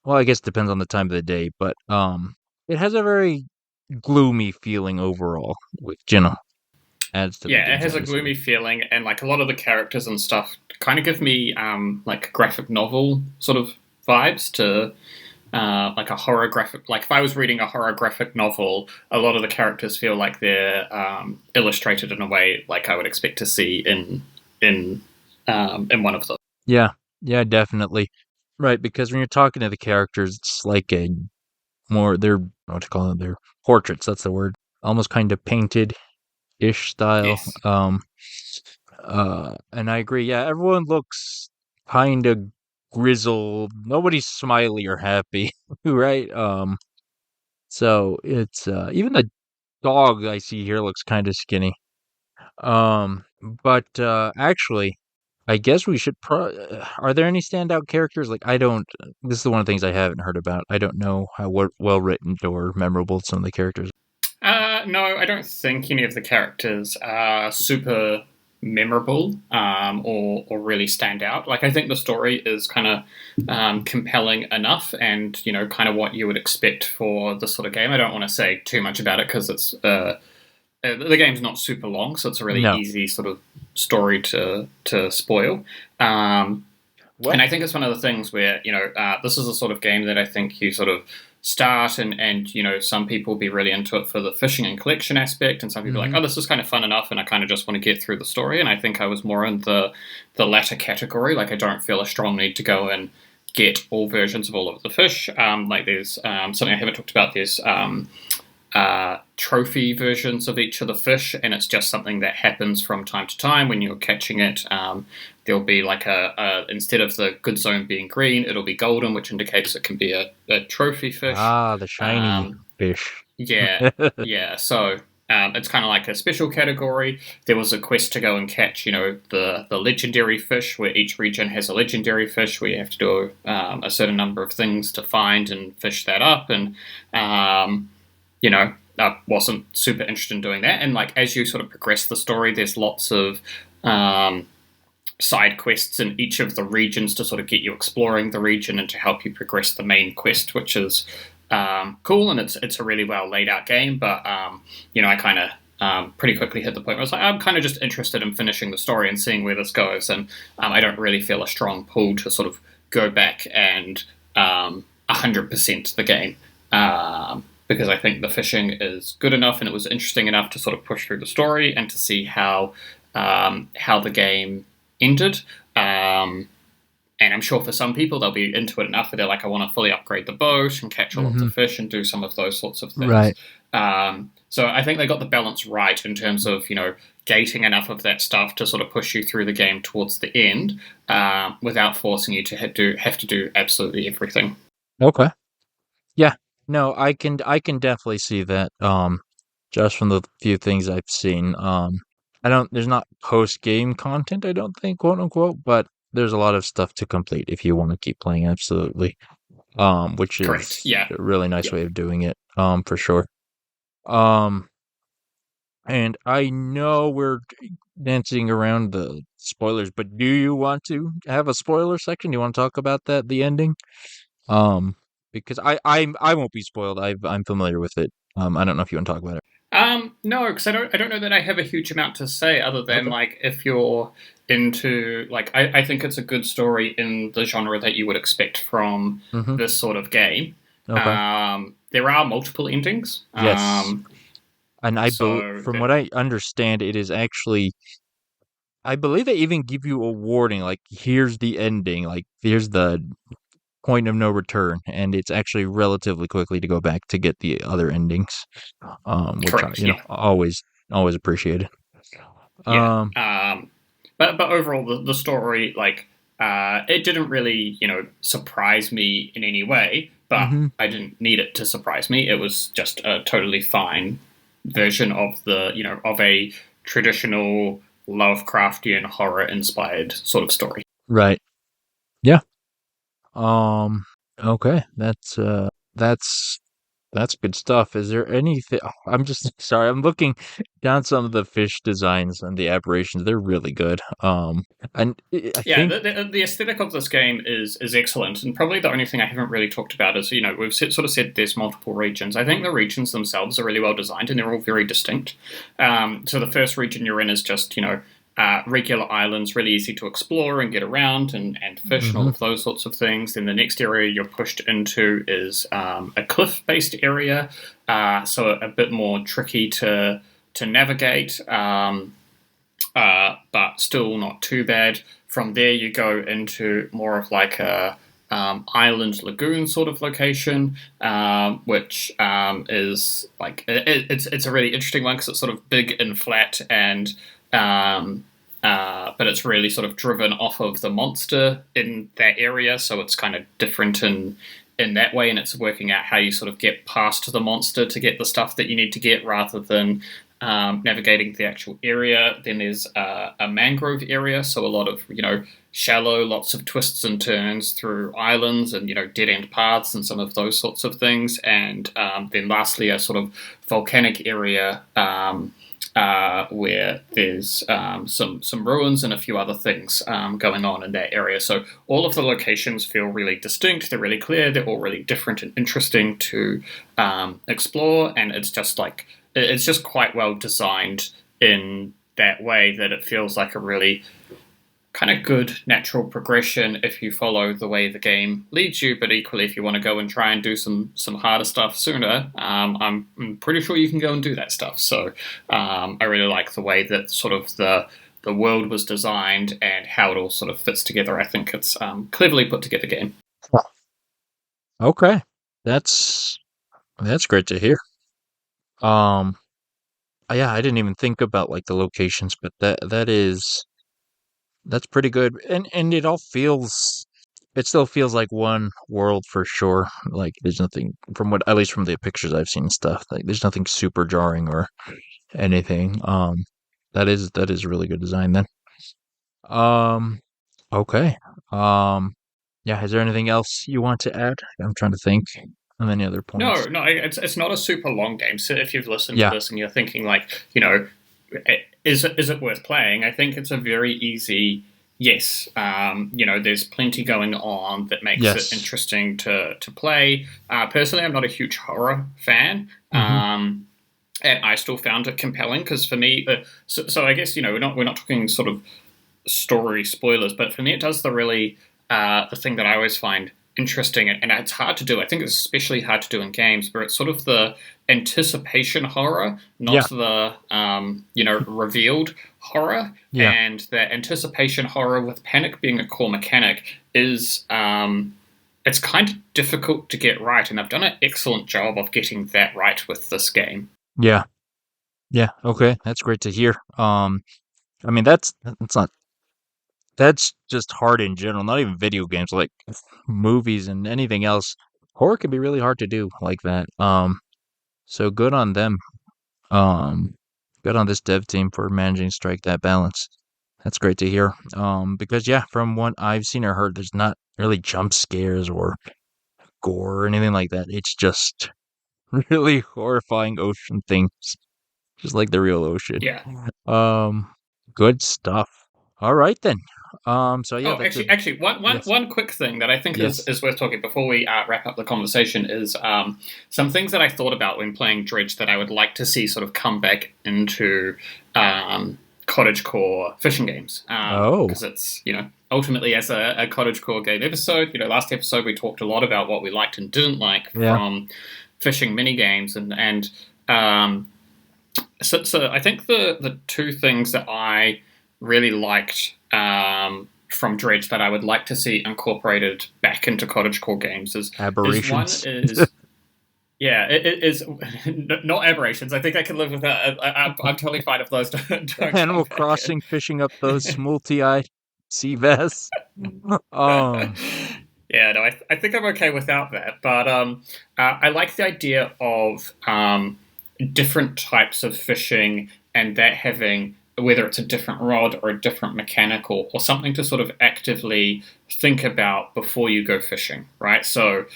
well, I guess it depends on the time of the day, but it has a very gloomy feeling overall, which adds to the Yeah, it game's has a atmosphere. gloomy feeling, and like a lot of the characters and stuff kind of give me like graphic novel sort of vibes to like a horror graphic. Like if I was reading a horror graphic novel, a lot of the characters feel like they're illustrated in a way like I would expect to see in one of those. Yeah, yeah, definitely. Right, because when you're talking to the characters, it's like a more they're what to call them, they're portraits, that's the word. Almost kind of painted ish style. Yes. And I agree, yeah, everyone looks kind of grizzled. Nobody's smiley or happy, right? So it's even the dog I see here looks kind of skinny. Um, but actually, I guess we should are there any standout characters? Like, I don't. This is the one of the things I haven't heard about. I don't know how well written or memorable some of the characters. No, I don't think any of the characters are super memorable or really stand out. Like I think the story is kind of compelling enough, and you know, kind of what you would expect for this sort of game. I don't want to say too much about it because the game's not super long, so it's a really No. easy sort of story to spoil. And Well. I think it's one of the things where you know this is a sort of game that I think you sort of start and you know some people be really into it for the fishing and collection aspect, and some people are like, Hmm. oh, this is kind of fun enough, and I kind of just want to get through the story. And I think I was more in the latter category. Like I don't feel a strong need to go and get all versions of all of the fish. Like there's something I haven't talked about. There's trophy versions of each of the fish, and it's just something that happens from time to time when you're catching it. There'll be like instead of the good zone being green, it'll be golden, which indicates it can be a trophy fish. Ah, the shiny Um, fish. yeah, yeah. So it's kind of like a special category. There was a quest to go and catch, you know, the legendary fish, where each region has a legendary fish, where you have to do a certain number of things to find and fish that up, and you know, I wasn't super interested in doing that. And like as you sort of progress the story, there's lots of side quests in each of the regions to sort of get you exploring the region and to help you progress the main quest, which is cool, and it's a really well laid out game. But you know, I kind of pretty quickly hit the point where I was like, I'm kind of just interested in finishing the story and seeing where this goes, and I don't really feel a strong pull to sort of go back and 100% the game. Because I think the fishing is good enough and it was interesting enough to sort of push through the story and to see how the game ended. And I'm sure for some people they'll be into it enough that they're like, I want to fully upgrade the boat and catch all of the Hmm. fish and do some of those sorts of things. Right. So I think they got the balance right in terms of you know gating enough of that stuff to sort of push you through the game towards the end without forcing you to have to do absolutely everything. Okay. Yeah. No, I can definitely see that. Just from the few things I've seen. I don't. There's not post game content. I don't think, quote unquote, but there's a lot of stuff to complete if you want to keep playing. Absolutely. Which Correct. is Yeah. a really nice Yeah. way of doing it. For sure. Um, and I know we're dancing around the spoilers, but do you want to have a spoiler section? Do you want to talk about that, the ending? Um, because I won't be spoiled. I'm familiar with it. I don't know if you want to talk about it. No, because I don't know that I have a huge amount to say other than Okay. like if you're into like I think it's a good story in the genre that you would expect from Mm-hmm. this sort of game. Okay. There are multiple endings, Yes. And so from what I understand, it is actually, I believe they even give you a warning, like here's the ending, like here's the point of no return, and it's actually relatively quickly to go back to get the other endings, which I, correct, yeah, always appreciated. yeah. Um, But overall, the story like it didn't really surprise me in any way, but hmm I didn't need it to surprise me. It was just a totally fine version of the of a traditional Lovecraftian horror inspired sort of story. right. Yeah. Um, okay. That's that's good stuff. Is there anything? I'm just sorry. I'm looking down some of the fish designs and the aberrations. They're really good. And I Yeah, think the aesthetic of this game is excellent, and probably the only thing I haven't really talked about is we've sort of said there's multiple regions. I think the regions themselves are really well designed, and they're all very distinct. So the first region you're in is just regular islands, really easy to explore and get around and fish and all hmm of those sorts of things. Then the next area you're pushed into is a cliff based area, so a bit more tricky to navigate. But still not too bad. From there, you go into more of like a island lagoon sort of location, which is like it's a really interesting one because it's sort of big and flat and. But it's really sort of driven off of the monster in that area, so it's kind of different in that way, and it's working out how you sort of get past the monster to get the stuff that you need to get, rather than navigating the actual area. Then there's a mangrove area, so a lot of shallow, lots of twists and turns through islands and dead end paths and some of those sorts of things. And then lastly, a sort of volcanic area. Where there's some ruins and a few other things going on in that area. So all of the locations feel really distinct. They're really clear. They're all really different and interesting to explore. And it's just quite well designed in that way that it feels like a really kind of good natural progression if you follow the way the game leads you. But equally, if you want to go and try and do some harder stuff sooner, I'm pretty sure you can go and do that stuff. So I really like the way that sort of the world was designed and how it all sort of fits together. I think it's cleverly put together game. okay, that's that's great to hear. Um, yeah, I didn't even think about like the locations, but that's pretty good, and it still feels like one world for sure. Like there's nothing from what at least from the pictures I've seen and stuff. Like there's nothing super jarring or anything. That is really good design then. Um, okay. Um, yeah. Is there anything else you want to add? I'm trying to think of any other No, points. no, it's not a super long game. So if you've listened to Yeah. this and you're thinking like, is it worth playing? I think it's a very easy yes. There's plenty going on that makes it Yes. interesting to play. Personally, I'm not a huge horror fan. Mm-hmm. And I still found it compelling because for me, so I guess we're not talking sort of story spoilers, but for me, it does the thing that I always find interesting, and it's hard to do. I think it's especially hard to do in games where it's sort of the anticipation horror, not Yeah. the revealed horror. Yeah. And the anticipation horror with panic being a core mechanic is it's kind of difficult to get right, and I've done an excellent job of getting that right with this game. Yeah. Yeah. Okay. That's great to hear. I mean that's not that's just hard in general, not even video games, like movies and anything else. Horror can be really hard to do like that. So good on them. Um, good on this dev team for managing to strike that balance. That's great to hear. Because yeah, from what I've seen or heard, there's not really jump scares or gore or anything like that. It's just really horrifying ocean things, just like the real ocean. Yeah. Um, good stuff. All right then. So yeah, Oh, that's a actually, yes, one quick thing that I think yes. is worth talking before we wrap up the conversation is some things that I thought about when playing Dredge that I would like to see sort of come back into cottagecore fishing games, Oh, because it's, ultimately, as a cottagecore game episode, last episode we talked a lot about what we liked and didn't like yeah, from fishing mini games, and um, so I think the two things that I really liked from Dredge that I would like to see incorporated back into cottagecore games is one aberrations. is yeah, it is not aberrations. I think I can live with that. I'm totally fine if those don't come Animal back in. Crossing fishing up those multi-eyed sea bass. Um, Yeah, no, I think I'm okay without that. But I like the idea of different types of fishing and that having, whether it's a different rod or a different mechanical or something to sort of actively think about before you go fishing, right? So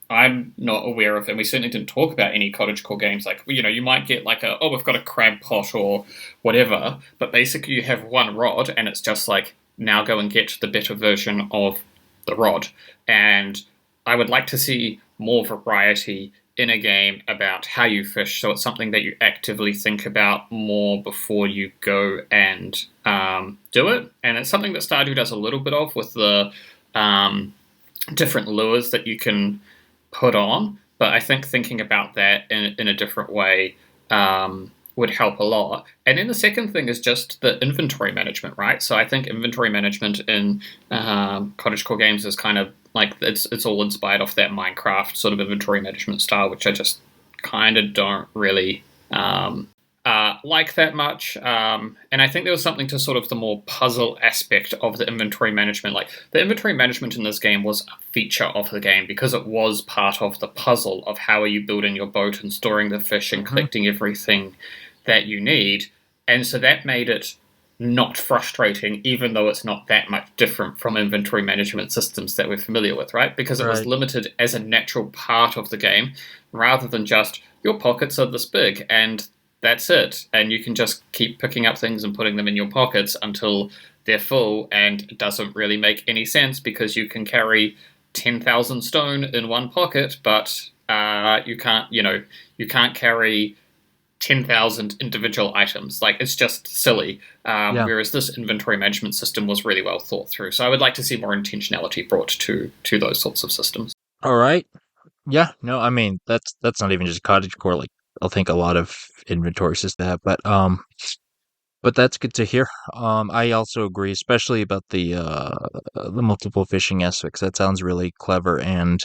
I'm not aware of, and we certainly didn't talk about any cottagecore games. Like, you might get like we've got a crab pot or whatever, but basically you have one rod and it's just like, now go and get the better version of the rod. And I would like to see more variety in a game about how you fish, so it's something that you actively think about more before you go and do it. And it's something that Stardew does a little bit of with the um, different lures that you can put on. But I think thinking about that in a different way would help a lot. And then the second thing is just the inventory management, right? So I think inventory management in cottagecore games is kind of like it's all inspired off that Minecraft sort of inventory management style, which I just kind of don't really like that much. And I think there was something to sort of the more puzzle aspect of the inventory management. Like the inventory management in this game was a feature of the game because it was part of the puzzle of how are you building your boat and storing the fish and mhm. collecting everything that you need. And so that made it not frustrating, even though it's not that much different from inventory management systems that we're familiar with, right? Because it was Right. limited as a natural part of the game rather than just your pockets are this big and that's it. And you can just keep picking up things and putting them in your pockets until they're full, and it doesn't really make any sense because you can carry 10,000 stone in one pocket, but you can't carry 10,000 individual items. Like, it's just silly. Yeah. Whereas this inventory management system was really well thought through. So I would like to see more intentionality brought to those sorts of systems. All right. Yeah. No, I mean that's not even just cottagecore. Like I think a lot of inventory systems have, but that's good to hear. I also agree, especially about the multiple fishing aspects. That sounds really clever, and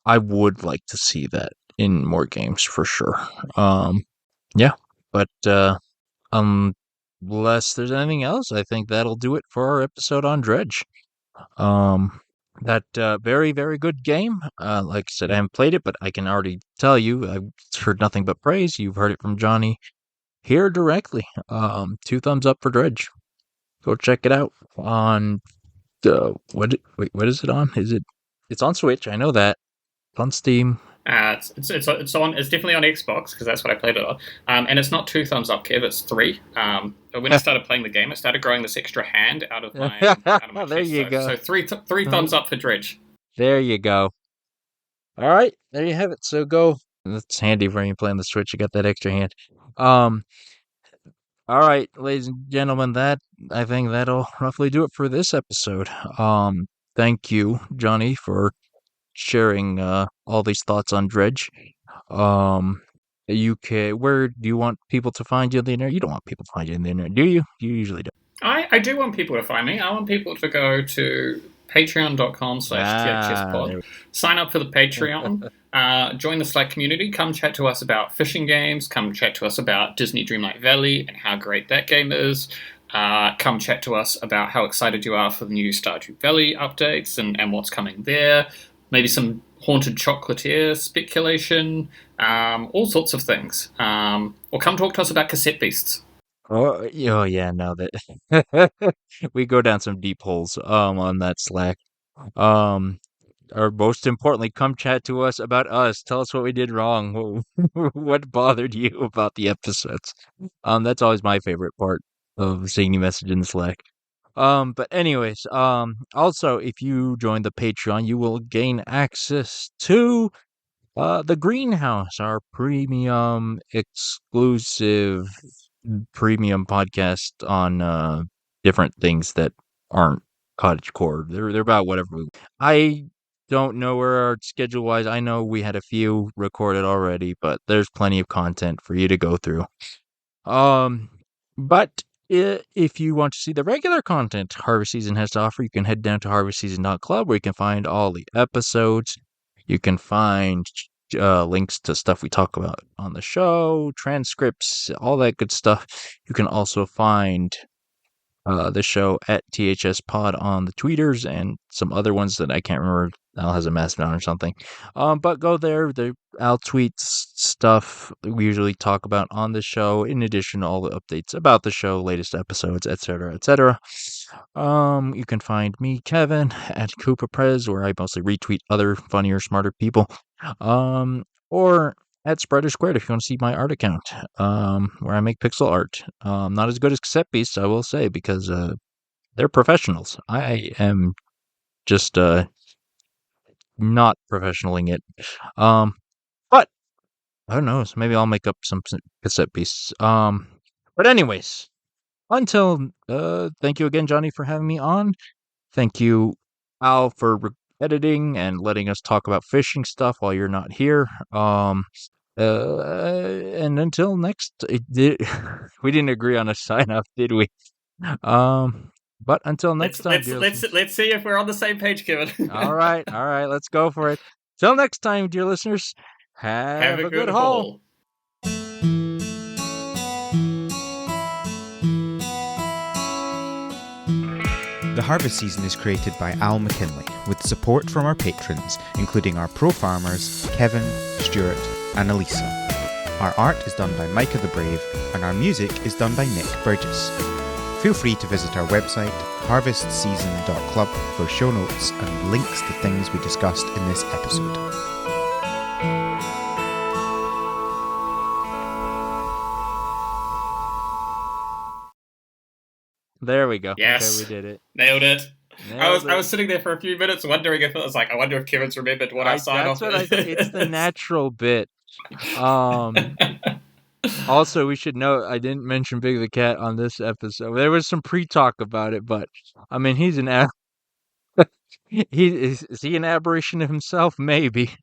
I would like to see that in more games for sure. Um, yeah, but unless there's anything else, I think that'll do it for our episode on Dredge. Um, that very very good game. Like I said, I haven't played it, but I can already tell you I've heard nothing but praise. You've heard it from Jonnie here directly. Two thumbs up for Dredge. Go check it out on what is it on? It's on Switch, I know that. It's on Steam. It's definitely on Xbox because that's what I played it on. And it's not two thumbs up, Kev. It's three. When I started playing the game, it started growing this extra hand out of my There chest. you go. So three thumbs up for Dredge. There you go. All right, there you have it. So go. That's handy when you play on the Switch. You got that extra hand. Um, all right, ladies and gentlemen, that I think that'll roughly do it for this episode. Thank you, Jonnie, for sharing all these thoughts on Dredge. Um, where do you want people to find you on the internet? You don't want people to find you on the internet, do you? You usually don't. I do want people to find me. I want people to go to patreon.com/tfchesspod, There sign up for the Patreon, join the Slack community, come chat to us about fishing games, come chat to us about Disney Dreamlight Valley and how great that game is. Come chat to us about how excited you are for the new Stardew Valley updates and what's coming there. Maybe some haunted chocolatier speculation, all sorts of things. Or come talk to us about cassette beasts. oh yeah, no that we go down some deep holes on that Slack. Um or most importantly, come chat to us about us. Tell us what we did wrong. What bothered you about the episodes? That's always my favorite part of seeing you message in the Slack. But anyways, also if you join the Patreon, you will gain access to the Greenhouse, our premium exclusive premium podcast on different things that aren't cottagecore. They're about whatever I don't know where our schedule wise. I know we had a few recorded already, but there's plenty of content for you to go through. Um, but if you want to see the regular content Harvest Season has to offer, you can head down to harvestseason.club where you can find all the episodes. You can find links to stuff we talk about on the show, transcripts, all that good stuff. You can also find the show at THS Pod on the tweeters and some other ones that I can't remember. Al has a Mastodon or something. But go there. Al tweets stuff we usually talk about on the show, in addition to all the updates about the show, latest episodes, etc., etc. You can find me, Kevin, at Koopa Prez, where I mostly retweet other funnier, smarter people. Or at Spreader Squared if you want to see my art account, where I make pixel art. Not as good as Cassette Beasts, I will say, because they're professionals. I am just not professionaling it. But who knows? Maybe I'll make up some Cassette Beasts. But anyways, until thank you again, Jonnie, for having me on. Thank you, Al, for editing and letting us talk about fishing stuff while you're not here. And until next, we didn't agree on a sign off, did we? But until next time, dear listeners. Let's see if we're on the same page, Kevin. All right, let's go for it. Till next time, dear listeners, have a good haul. The Harvest Season is created by Al McKinley, with support from our patrons, including our pro farmers, Kevin, Stuart, and Elisa. Our art is done by Micah the Brave, and our music is done by Nick Burgess. Feel free to visit our website, harvestseason.club, for show notes and links to things we discussed in this episode. There we go. Yes, okay, we did it. Nailed it. I was sitting there for a few minutes wondering if it was like, I wonder if Kevin's remembered what our sign off is. It's the natural bit. Also, we should note I didn't mention Big the Cat on this episode. There was some pre-talk about it, but I mean, he's an is he an aberration himself? Maybe.